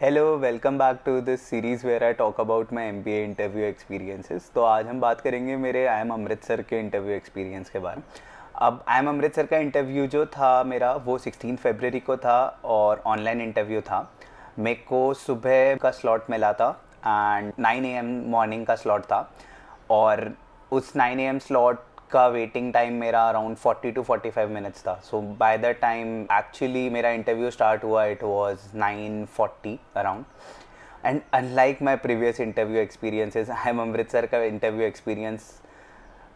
Hello, welcome back to this series where I talk about my MBA interview experiences. तो आज हम बात करेंगे मेरे आई एम अमृतसर के इंटरव्यू एक्सपीरियंस के बारे में। अब आई एम अमृतसर का इंटरव्यू जो था मेरा वो 16 फरवरी को था और ऑनलाइन इंटरव्यू था। मेरे को सुबह का स्लॉट मिला था एंड 9 AM मॉर्निंग का स्लॉट था। और उस 9 AM स्लॉट का वेटिंग टाइम मेरा अराउंड 40 to 45 मिनट्स था। सो बाय द टाइम एक्चुअली मेरा इंटरव्यू स्टार्ट हुआ it was 9:40 around. And unlike my previous interview experiences, I am Amritsar का इंटरव्यू एक्सपीरियंस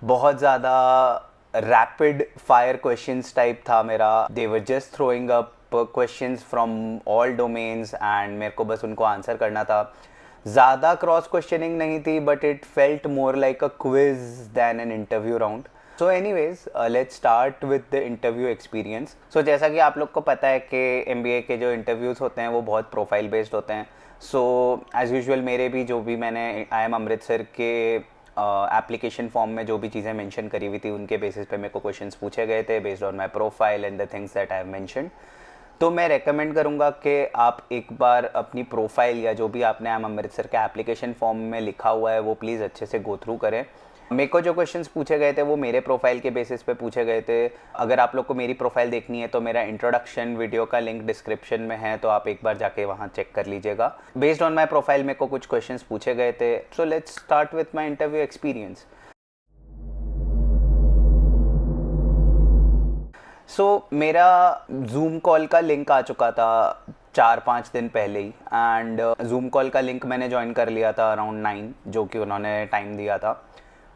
बहुत ज़्यादा रैपिड फायर क्वेश्चंस टाइप था मेरा। They were just throwing up questions from all domains and मेरे को बस उनको आंसर करना था। ज़्यादा क्रॉस क्वेश्चनिंग नहीं थी but it felt more like a quiz than an interview round. So anyways let's start with the interview experience. So जैसा कि आप लोग को पता है कि एमबीए के जो इंटरव्यूज़ होते हैं वो बहुत प्रोफाइल बेस्ड होते हैं। सो एज़ यूजुअल मेरे भी जो भी मैंने आई एम अमृतसर के एप्लीकेशन फॉर्म में जो भी चीज़ें मेंशन करी हुई थी उनके बेसिस पे मेरे को क्वेश्चंस पूछे गए थे based on my profile and the things that I have mentioned. तो मैं रेकमेंड करूँगा कि आप एक बार अपनी प्रोफाइल या जो भी आपने आई एम अमृतसर के एप्लीकेशन फॉर्म में लिखा हुआ है वो प्लीज़ अच्छे से गो थ्रू करें। मेरे को जो क्वेश्चंस पूछे गए थे वो मेरे प्रोफाइल के बेसिस पे पूछे गए थे। अगर आप लोग को मेरी प्रोफाइल देखनी है तो मेरा इंट्रोडक्शन वीडियो का लिंक डिस्क्रिप्शन में है, तो आप एक बार जाके वहाँ चेक कर लीजिएगा। बेस्ड ऑन माई प्रोफाइल मेरे को कुछ क्वेश्चंस पूछे गए थे। So let's start with my interview experience. मेरा जूम कॉल का लिंक आ चुका था 4-5 दिन पहले ही। एंड जूम कॉल का लिंक मैंने ज्वाइन कर लिया था अराउंड 9, जो कि उन्होंने टाइम दिया था।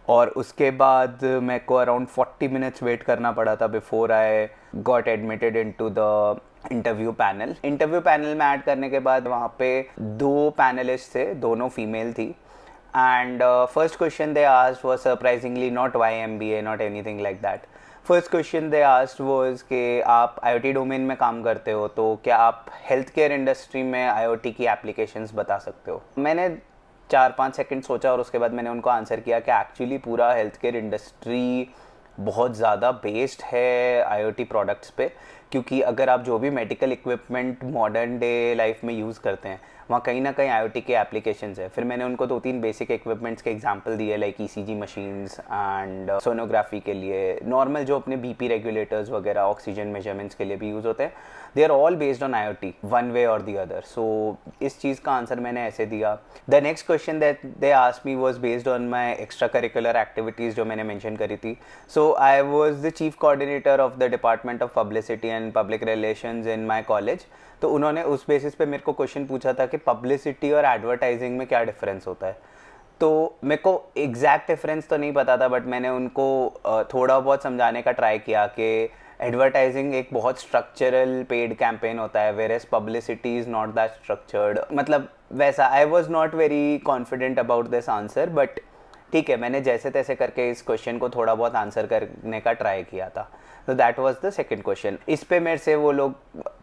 और उसके बाद मेरे को अराउंड 40 मिनट्स वेट करना पड़ा था before I got admitted into the interview panel में ऐड करने के बाद वहाँ पे 2 पैनलिस्ट थे, दोनों फीमेल थी। And first question they asked was surprisingly not why MBA, not anything like that. First question they asked was कि आप आईओटी डोमेन में काम करते हो तो क्या आप हेल्थ केयर इंडस्ट्री में आईओटी की एप्लीकेशंस बता सकते हो। मैंने 4-5 सेकंड सोचा और उसके बाद मैंने उनको आंसर किया कि एक्चुअली पूरा हेल्थ केयर इंडस्ट्री बहुत ज़्यादा बेस्ड है आईओटी प्रोडक्ट्स पे। क्योंकि अगर आप जो भी medical equipment modern day life में यूज़ करते हैं वहाँ कहीं ना कहीं आईओटी के एप्लीकेशंस है। फिर मैंने उनको 2-3 बेसिक इक्विपमेंट्स के एग्जांपल दिए, like ECG machines and sonography के लिए नॉर्मल जो अपने बीपी रेगुलेटर्स वगैरह ऑक्सीजन मेजरमेंट्स के लिए भी यूज़ होते हैं। They are all based on IOT one way और दी अदर। सो इस चीज़ का आंसर मैंने ऐसे दिया। The next question that they asked me was based on my extra curricular activities जो मैंने मेंशन करी थी। So I was the chief coordinator of the department of publicity and public relations in my college. तो उन्होंने उस basis पे मेरे को क्वेश्चन पूछा था कि पब्लिसिटी और एडवर्टाइजिंग में क्या डिफरेंस होता है। तो मेरे को एग्जैक्ट डिफरेंस तो नहीं पता था बट मैंने उनको थोड़ा बहुत समझाने का ट्राई किया कि एडवर्टाइजिंग एक बहुत स्ट्रक्चरल पेड कैंपेन होता है where as publicity is not that structured. मतलब वैसा I was not very confident about this answer but ठीक है, मैंने जैसे तैसे करके इस क्वेश्चन को थोड़ा बहुत आंसर करने का ट्राई किया था। तो that was the second question. इस पे मेरे से वो लोग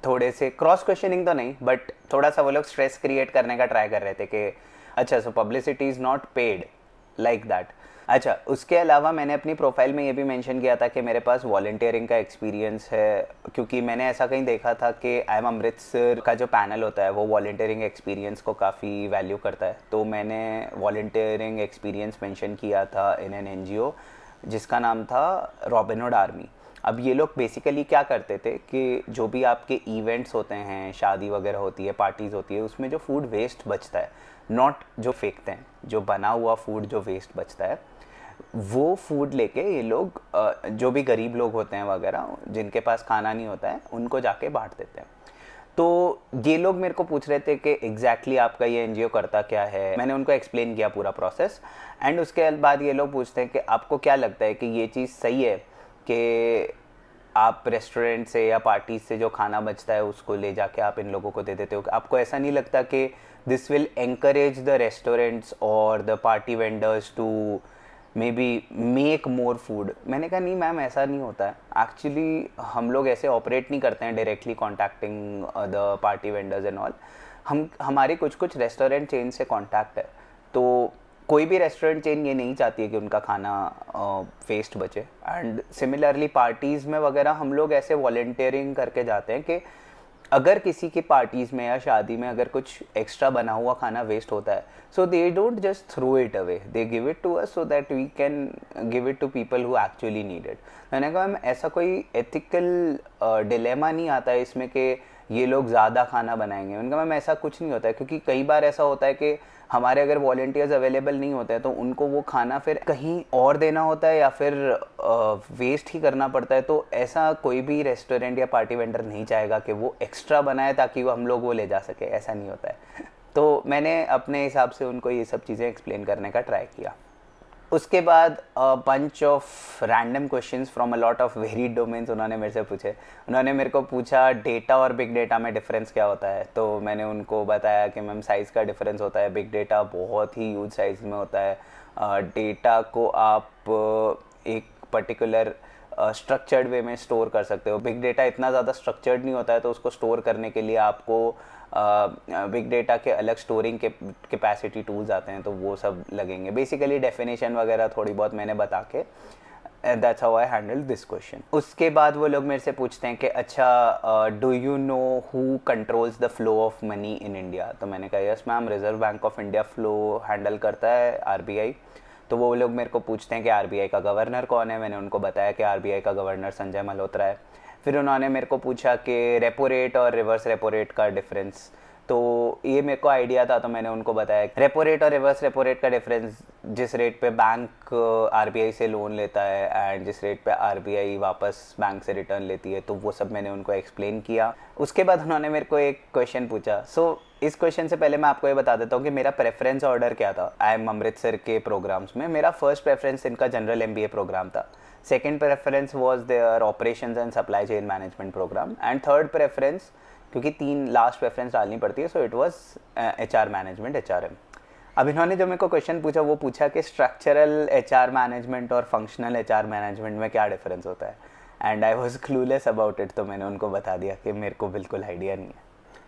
थोड़े से क्रॉस क्वेश्चनिंग तो नहीं बट थोड़ा सा वो लोग स्ट्रेस क्रिएट करने का ट्राई कर रहे थे कि अच्छा so publicity is not paid like that. अच्छा, उसके अलावा मैंने अपनी प्रोफाइल में ये भी मेंशन किया था कि मेरे पास वॉलंटियरिंग का एक्सपीरियंस है, क्योंकि मैंने ऐसा कहीं देखा था कि आई एम अमृतसर का जो पैनल होता है वो वॉलंटियरिंग एक्सपीरियंस को काफ़ी वैल्यू करता है। तो मैंने वॉलंटियरिंग एक्सपीरियंस मेंशन किया था इन एन एनजीओ जिसका नाम था रॉबिनहुड आर्मी। अब ये लोग बेसिकली क्या करते थे कि जो भी आपके इवेंट्स होते हैं, शादी वगैरह होती है, पार्टीज़ होती है, उसमें जो फूड वेस्ट बचता है, नॉट जो फेंकते हैं, जो बना हुआ फूड जो वेस्ट बचता है वो फूड लेके ये लोग जो भी गरीब लोग होते हैं वगैरह जिनके पास खाना नहीं होता है उनको जाके बांट देते हैं। तो ये लोग मेरे को पूछ रहे थे कि एग्जैक्टली आपका ये एनजीओ करता क्या है। मैंने उनको एक्सप्लेन किया पूरा प्रोसेस। एंड उसके बाद ये लोग पूछते हैं कि आपको क्या लगता है कि ये चीज़ सही है कि आप रेस्टोरेंट से या पार्टी से जो खाना बचता है उसको ले जाके आप इन लोगों को दे देते हो। आपको ऐसा नहीं लगता कि this will encourage the restaurants और the party vendors to maybe make more food. मैंने कहा नहीं मैम, ऐसा नहीं होता है। एक्चुअली हम लोग ऐसे ऑपरेट नहीं करते हैं directly contacting the party vendors and all. हमारे कुछ कुछ रेस्टोरेंट चेन से कॉन्टैक्ट है। तो कोई भी रेस्टोरेंट चेन ये नहीं चाहती है कि उनका खाना वेस्ट बचे। एंड सिमिलरली पार्टीज़ में वगैरह हम लोग ऐसे वॉलंटियरिंग करके जाते हैं कि अगर किसी की पार्टीज़ में या शादी में अगर कुछ एक्स्ट्रा बना हुआ खाना वेस्ट होता है, so they don't just throw it away, they give it to us so that we can give it to people who actually need it. मैंने कहा मैम ऐसा कोई एथिकल डिलेमा नहीं आता है इसमें कि ये लोग ज़्यादा खाना बनाएंगे। मैंने कहा मैम ऐसा कुछ नहीं होता है, क्योंकि कई बार ऐसा होता है कि हमारे अगर वॉलेंटियर्स अवेलेबल नहीं होते हैं तो उनको वो खाना फिर कहीं और देना होता है या फिर वेस्ट ही करना पड़ता है। तो ऐसा कोई भी रेस्टोरेंट या पार्टी वेंडर नहीं चाहेगा कि वो एक्स्ट्रा बनाए ताकि वो हम लोग वो ले जा सके, ऐसा नहीं होता है। तो मैंने अपने हिसाब से उनको ये सब चीज़ें एक्सप्लेन करने का ट्राई किया। उसके बाद bunch of random questions from a lot of varied domains उन्होंने मेरे से पूछे। उन्होंने मेरे को पूछा डेटा और बिग डेटा में डिफरेंस क्या होता है। तो मैंने उनको बताया कि मैम साइज़ का डिफरेंस होता है, बिग डेटा बहुत ही ह्यूज साइज़ में होता है। डेटा को आप एक पर्टिकुलर स्ट्रक्चर्ड वे में स्टोर कर सकते हो, बिग डेटा इतना ज़्यादा स्ट्रक्चर्ड नहीं होता है, तो उसको स्टोर करने के लिए आपको बिग डेटा के अलग स्टोरिंग के कैपेसिटी टूल्स आते हैं, तो वो सब लगेंगे। बेसिकली डेफिनेशन वगैरह थोड़ी बहुत मैंने बता के that's how I handle this question. उसके बाद वो लोग मेरे से पूछते हैं कि अच्छा do you know who controls the flow of money in India. तो मैंने कहा yes ma'am, reserve bank of India flow handle करता है आरबीआई। तो वो लोग मेरे को पूछते हैं कि आरबीआई का गवर्नर कौन है। मैंने उनको बताया कि आरबीआई का गवर्नर संजय मल्होत्रा है। फिर उन्होंने मेरे को पूछा कि रेपो रेट और रिवर्स रेपो रेट का डिफरेंस। तो ये मेरे को आइडिया था, तो मैंने उनको बताया रेपो रेट और रिवर्स रेपो रेट का डिफरेंस जिस रेट पे बैंक आरबीआई से लोन लेता है एंड जिस रेट पे आरबीआई वापस बैंक से रिटर्न लेती है, तो वो सब मैंने उनको एक्सप्लेन किया। उसके बाद उन्होंने मेरे को एक क्वेश्चन पूछा। इस क्वेश्चन से पहले मैं आपको ये बता देता हूँ कि मेरा प्रेफरेंस ऑर्डर क्या था। आई एम अमृतसर के प्रोग्राम्स में मेरा फर्स्ट प्रेफरेंस इनका जनरल एमबीए प्रोग्राम था, second preference was their operations and supply chain management program, and third preference, क्योंकि 3 लास्ट प्रेफरेंस डालनी पड़ती है, so it was HR management, HRM. अब इन्होंने जो मेरे को क्वेश्चन पूछा वो पूछा कि स्ट्रक्चरल एचआर मैनेजमेंट और फंक्शनल एचआर मैनेजमेंट में क्या डिफरेंस होता है, and I was clueless about it. तो मैंने उनको बता दिया कि मेरे को बिल्कुल आइडिया नहीं है।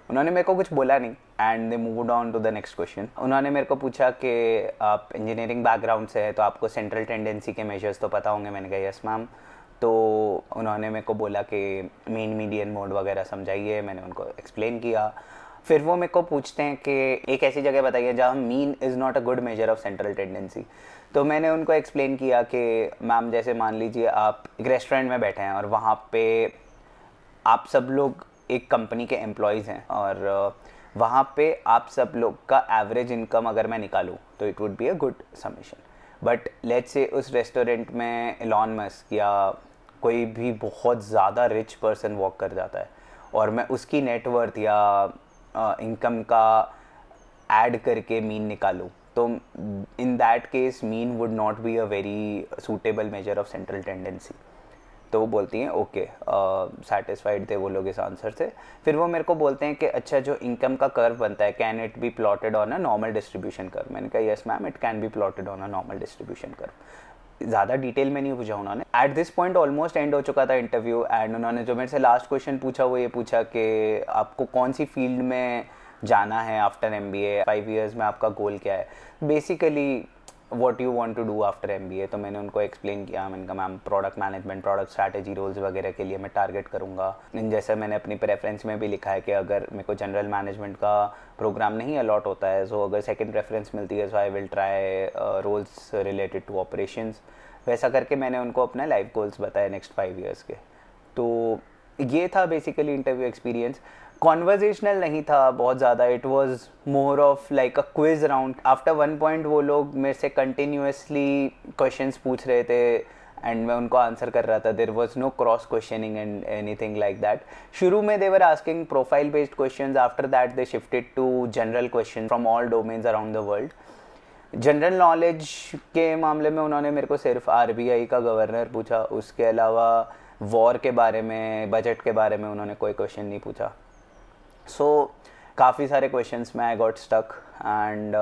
उन्होंने मेरे को कुछ बोला नहीं and they moved on to the next question. उन्होंने मेरे को पूछा कि आप इंजीनियरिंग बैकग्राउंड से है तो आपको सेंट्रल टेंडेंसी के मेजर्स तो पता होंगे। मैंने कहा यस मैम। तो उन्होंने मेरे को बोला कि मीन मीडियन मोड वगैरह समझाइए। मैंने उनको एक्सप्लेन किया। फिर वो मेरे को पूछते हैं कि एक ऐसी जगह बताइए जहाँ mean is not a good measure of central tendency. तो मैंने उनको एक्सप्लेन किया कि मैम जैसे मान लीजिए आप एक रेस्टोरेंट में बैठे हैं और वहाँ पे आप सब लोग एक कंपनी के एम्प्लॉयज़ हैं और वहाँ पे आप सब लोग का एवरेज इनकम अगर मैं निकालूँ तो it would be a good summation. But let's say उस रेस्टोरेंट में एलॉन मस्क या कोई भी बहुत ज़्यादा रिच पर्सन वॉक कर जाता है और मैं उसकी नेटवर्थ या इनकम का ऐड करके मीन निकालूँ, तो in that case mean would not be a very suitable measure of central tendency. तो वो बोलती हैं ओके, सेटिस्फाइड थे वो लोग इस आंसर से। फिर वो मेरे को बोलते हैं कि अच्छा जो इनकम का कर्व बनता है can it be plotted on a normal distribution curve. मैंने कहा yes ma'am, it can be plotted on a normal distribution curve. ज़्यादा डिटेल में नहीं पूछा उन्होंने। At this point almost and हो चुका था इंटरव्यू एंड उन्होंने जो मेरे से लास्ट क्वेश्चन पूछा वो ये पूछा कि आपको कौन सी फील्ड में जाना है आफ्टर MBA, 5 ईयर्स में आपका गोल क्या है, basically what you want to do after MBA। तो मैंने उनको एक्सप्लेन किया। मैंने कहा ma'am product management, product strategy roles वगैरह के लिए मैं टारगेट करूँगा। जैसे मैंने अपनी प्रेफरेंस में भी लिखा है कि अगर मेरे को जनरल मैनेजमेंट का प्रोग्राम नहीं अलॉट होता है, सो अगर सेकंड प्रेफरेंस मिलती है, so I will try roles related to operations. वैसा करके मैंने उनको अपना लाइफ गोल्स बताए नेक्स्ट 5 ईयर्स के। तो ये था बेसिकली इंटरव्यू एक्सपीरियंस। कॉन्वर्जेशनल नहीं था बहुत ज़्यादा, it was more of like a quiz round. After 1 point वो लोग मेरे से कंटिन्यूसली क्वेश्चंस पूछ रहे थे एंड मैं उनको आंसर कर रहा था। There was no cross questioning and anything like that. शुरू में they were asking profile based questions, after that they shifted to general question from all domains around the world. General knowledge के मामले में उन्होंने मेरे को सिर्फ आरबीआई का गवर्नर पूछा, उसके अलावा वॉर के बारे में, बजट के बारे में उन्होंने कोई क्वेश्चन नहीं पूछा। सो काफ़ी सारे क्वेश्चंस में I got stuck and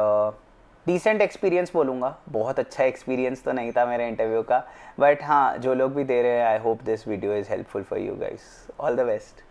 decent experience बोलूँगा। बहुत अच्छा एक्सपीरियंस तो नहीं था मेरे इंटरव्यू का, बट हाँ जो लोग भी दे रहे हैं, I hope this video is helpful for you guys. All the best.